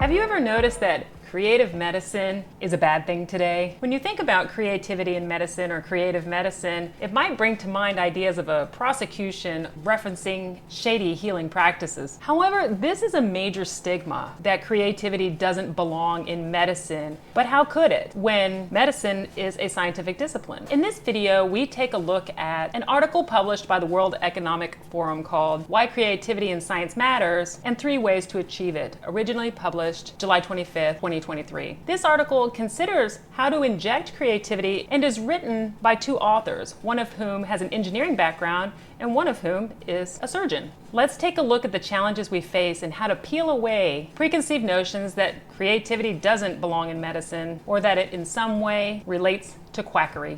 Have you ever noticed that creative medicine is a bad thing today? When you think about creativity in medicine or creative medicine, it might bring to mind ideas of a prosecution referencing shady healing practices. However, this is a major stigma that creativity doesn't belong in medicine. But how could it when medicine is a scientific discipline? In this video, we take a look at an article published by the World Economic Forum called Why Creativity in Science Matters and 3 Ways to Achieve It, originally published July 25th, 2023. This article considers how to inject creativity and is written by 2 authors, one of whom has an engineering background and one of whom is a surgeon. Let's take a look at the challenges we face and how to peel away preconceived notions that creativity doesn't belong in medicine or that it in some way relates to quackery.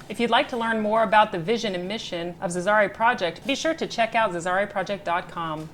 If you'd like to learn more about the vision and mission of Zazari Project, be sure to check out zazariproject.com.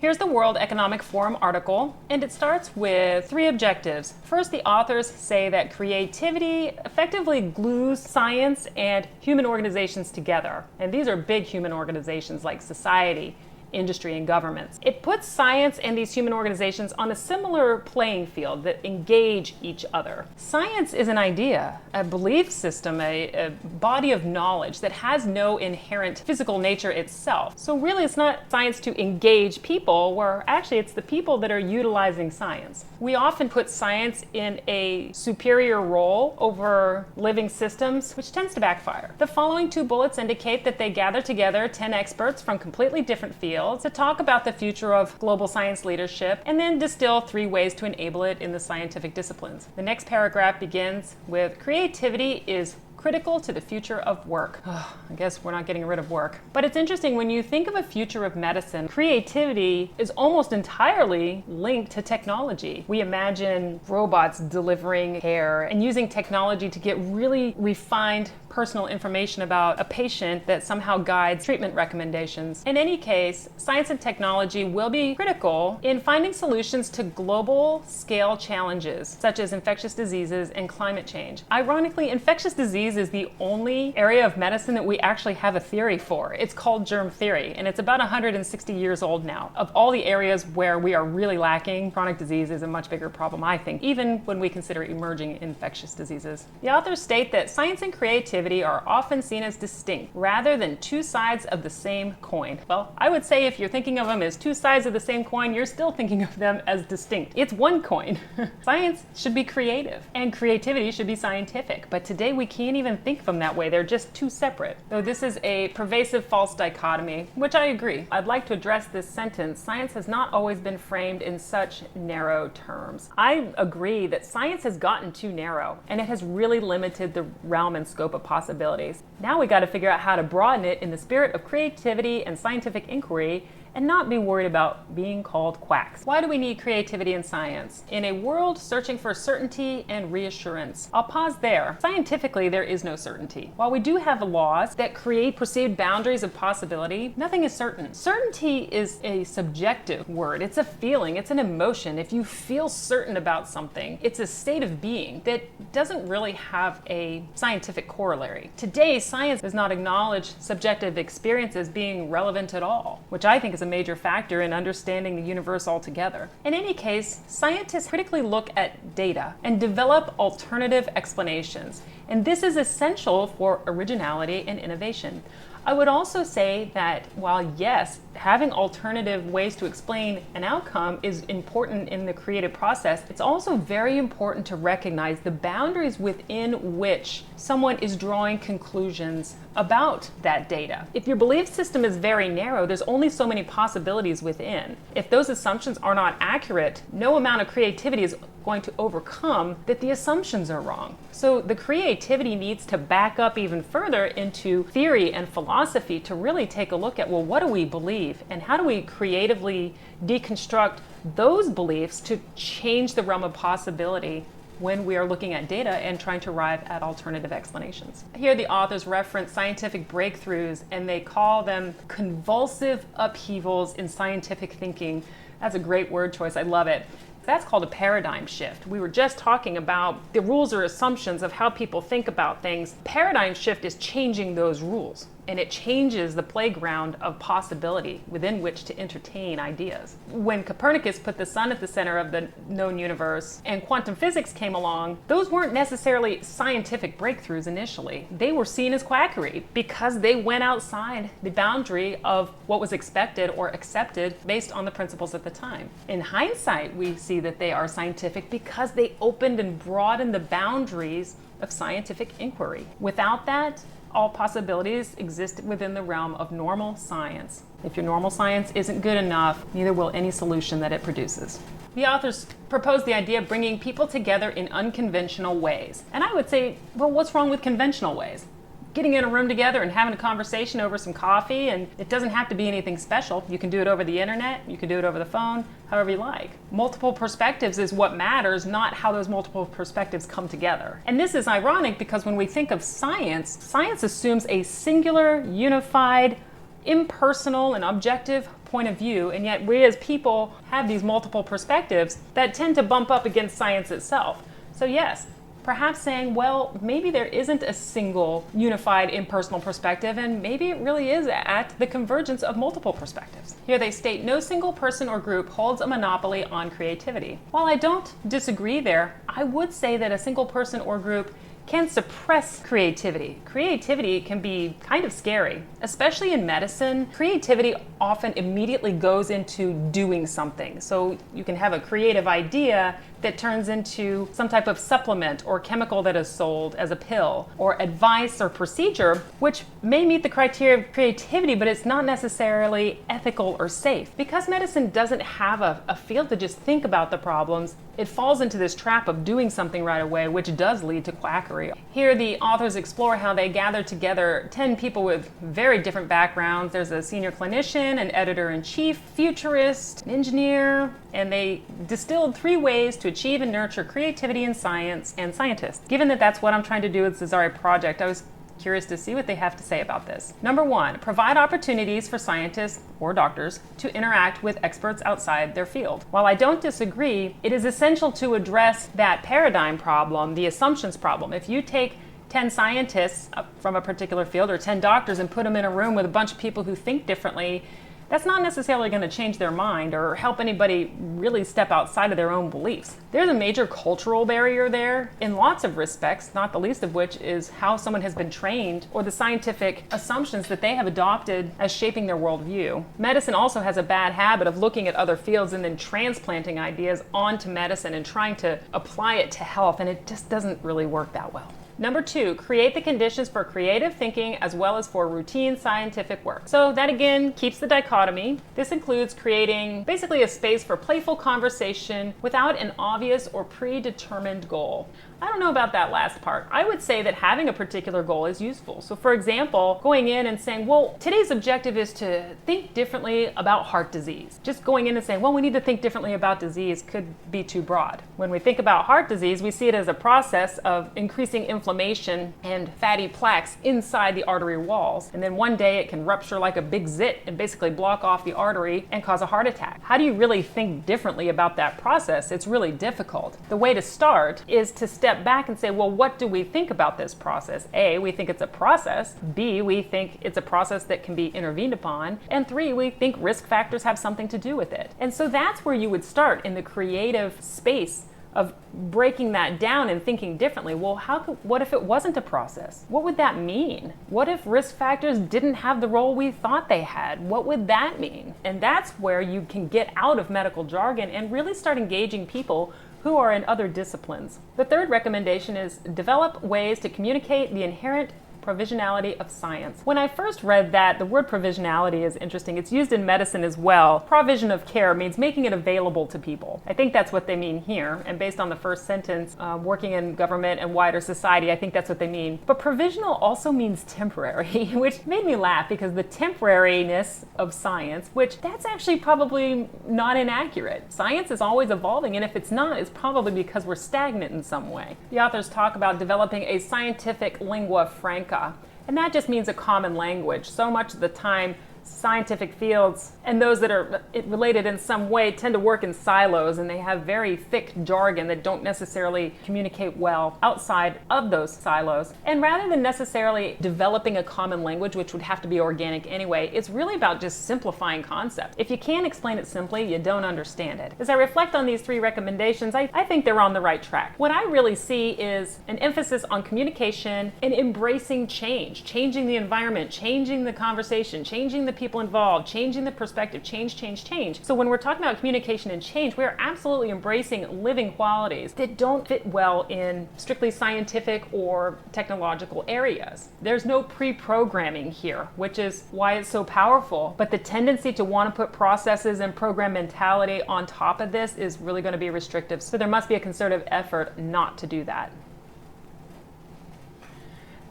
Here's the World Economic Forum article, and it starts with 3 objectives. First, the authors say that creativity effectively glues science and human organizations together. And these are big human organizations like society, industry, and governments. It puts science and these human organizations on a similar playing field that engage each other. Science is an idea, a belief system, a body of knowledge that has no inherent physical nature itself. So really it's not science to engage people, where actually it's the people that are utilizing science. We often put science in a superior role over living systems, which tends to backfire. The following 2 bullets indicate that they gather together 10 experts from completely different fields to talk about the future of global science leadership and then distill 3 ways to enable it in the scientific disciplines. The next paragraph begins with creativity is critical to the future of work. I guess we're not getting rid of work. But it's interesting, when you think of a future of medicine, creativity is almost entirely linked to technology. We imagine robots delivering care and using technology to get really refined personal information about a patient that somehow guides treatment recommendations. In any case, science and technology will be critical in finding solutions to global scale challenges, such as infectious diseases and climate change. Ironically, infectious disease is the only area of medicine that we actually have a theory for. It's called germ theory, and it's about 160 years old now. Of all the areas where we are really lacking, chronic disease is a much bigger problem, I think, even when we consider emerging infectious diseases. The authors state that science and creativity are often seen as distinct, rather than 2 sides of the same coin. Well, I would say if you're thinking of them as 2 sides of the same coin, you're still thinking of them as distinct. It's one coin. Science should be creative, and creativity should be scientific, but today we can't even think of them that way. They're just 2 separate. Though this is a pervasive false dichotomy, which I agree. I'd like to address this sentence: science has not always been framed in such narrow terms. I agree that science has gotten too narrow, and it has really limited the realm and scope of possibilities. Now we got to figure out how to broaden it in the spirit of creativity and scientific inquiry and not be worried about being called quacks. Why do we need creativity in science? In a world searching for certainty and reassurance. I'll pause there. Scientifically, there is no certainty. While we do have laws that create perceived boundaries of possibility, nothing is certain. Certainty is a subjective word. It's a feeling, it's an emotion. If you feel certain about something, it's a state of being that doesn't really have a scientific corollary. Today, science does not acknowledge subjective experiences being relevant at all, which I think is a major factor in understanding the universe altogether. In any case, scientists critically look at data and develop alternative explanations, and this is essential for originality and innovation. I would also say that while yes, having alternative ways to explain an outcome is important in the creative process, it's also very important to recognize the boundaries within which someone is drawing conclusions about that data. If your belief system is very narrow, there's only so many possibilities within. If those assumptions are not accurate, no amount of creativity is going to overcome that the assumptions are wrong. So the creativity needs to back up even further into theory and philosophy to really take a look at, well, what do we believe and how do we creatively deconstruct those beliefs to change the realm of possibility when we are looking at data and trying to arrive at alternative explanations. Here the authors reference scientific breakthroughs and they call them convulsive upheavals in scientific thinking. That's a great word choice, I love it. That's called a paradigm shift. We were just talking about the rules or assumptions of how people think about things. Paradigm shift is changing those rules. and it changes the playground of possibility within which to entertain ideas. When Copernicus put the sun at the center of the known universe and quantum physics came along, those weren't necessarily scientific breakthroughs initially. They were seen as quackery because they went outside the boundary of what was expected or accepted based on the principles at the time. In hindsight, we see that they are scientific because they opened and broadened the boundaries of scientific inquiry. Without that, all possibilities exist within the realm of normal science. If your normal science isn't good enough, neither will any solution that it produces. The authors proposed the idea of bringing people together in unconventional ways. And I would say, well, what's wrong with conventional ways? Getting in a room together and having a conversation over some coffee, and it doesn't have to be anything special. You can do it over the internet, you can do it over the phone, however you like. Multiple perspectives is what matters, not how those multiple perspectives come together. And this is ironic because when we think of science, science assumes a singular, unified, impersonal, and objective point of view, and yet we as people have these multiple perspectives that tend to bump up against science itself. So yes, perhaps saying, well, maybe there isn't a single unified impersonal perspective, and maybe it really is at the convergence of multiple perspectives. Here they state, no single person or group holds a monopoly on creativity. While I don't disagree there, I would say that a single person or group can suppress creativity. Creativity can be kind of scary, especially in medicine. Creativity often immediately goes into doing something. So you can have a creative idea that turns into some type of supplement or chemical that is sold as a pill, or advice or procedure, which may meet the criteria of creativity, but it's not necessarily ethical or safe. Because medicine doesn't have a field to just think about the problems, it falls into this trap of doing something right away, which does lead to quackery. Here the authors explore how they gathered together 10 people with very different backgrounds. There's a senior clinician, an editor-in-chief, futurist, an engineer, and they distilled 3 ways to achieve and nurture creativity in science and scientists. Given that that's what I'm trying to do with the Cesare project, I was curious to see what they have to say about this. Number 1, provide opportunities for scientists or doctors to interact with experts outside their field. While I don't disagree, it is essential to address that paradigm problem, the assumptions problem. If you take 10 scientists from a particular field or 10 doctors and put them in a room with a bunch of people who think differently, that's not necessarily going to change their mind or help anybody really step outside of their own beliefs. There's a major cultural barrier there in lots of respects, not the least of which is how someone has been trained or the scientific assumptions that they have adopted as shaping their worldview. Medicine also has a bad habit of looking at other fields and then transplanting ideas onto medicine and trying to apply it to health, and it just doesn't really work that well. Number 2, create the conditions for creative thinking as well as for routine scientific work. So that again keeps the dichotomy. This includes creating basically a space for playful conversation without an obvious or predetermined goal. I don't know about that last part. I would say that having a particular goal is useful. So for example, going in and saying, well, today's objective is to think differently about heart disease. Just going in and saying, well, we need to think differently about disease could be too broad. When we think about heart disease, we see it as a process of increasing inflammation and fatty plaques inside the artery walls. And then one day it can rupture like a big zit and basically block off the artery and cause a heart attack. How do you really think differently about that process? It's really difficult. The way to start is to step back and say, well, what do we think about this process? A, we think it's a process. B, we think it's a process that can be intervened upon. And 3, we think risk factors have something to do with it. And so that's where you would start in the creative space of breaking that down and thinking differently. Well, what if it wasn't a process? What would that mean? What if risk factors didn't have the role we thought they had? What would that mean? And that's where you can get out of medical jargon and really start engaging people who are in other disciplines. The 3rd recommendation is develop ways to communicate the inherent provisionality of science. When I first read that, the word provisionality is interesting. It's used in medicine as well. Provision of care means making it available to people. I think that's what they mean here. And based on the first sentence, working in government and wider society, I think that's what they mean. But provisional also means temporary, which made me laugh because the temporariness of science, which that's actually probably not inaccurate. Science is always evolving, and if it's not, it's probably because we're stagnant in some way. The authors talk about developing a scientific lingua franca. And that just means a common language. So much of the time, scientific fields and those that are related in some way tend to work in silos, and they have very thick jargon that don't necessarily communicate well outside of those silos. And rather than necessarily developing a common language, which would have to be organic anyway, it's really about just simplifying concepts. If you can't explain it simply, you don't understand it. As I reflect on these 3 recommendations, I think they're on the right track. What I really see is an emphasis on communication and embracing change, changing the environment, changing the conversation, changing the people involved, changing the perspective, change. So when we're talking about communication and change, we are absolutely embracing living qualities that don't fit well in strictly scientific or technological areas. There's no pre-programming here, which is why it's so powerful. But the tendency to want to put processes and program mentality on top of this is really going to be restrictive. So there must be a concerted effort not to do that.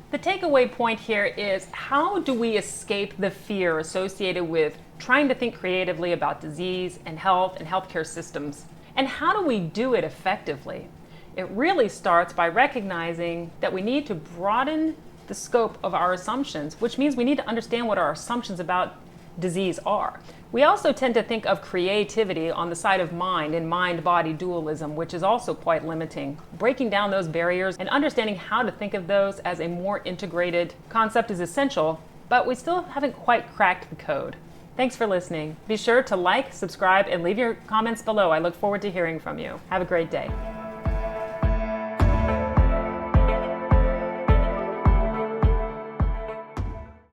The takeaway point here is, how do we escape the fear associated with trying to think creatively about disease and healthcare systems? And how do we do it effectively? It really starts by recognizing that we need to broaden the scope of our assumptions, which means we need to understand what our assumptions about disease are. We also tend to think of creativity on the side of mind and mind-body dualism, which is also quite limiting. Breaking down those barriers and understanding how to think of those as a more integrated concept is essential, but we still haven't quite cracked the code. Thanks for listening. Be sure to like, subscribe, and leave your comments below. I look forward to hearing from you. Have a great day.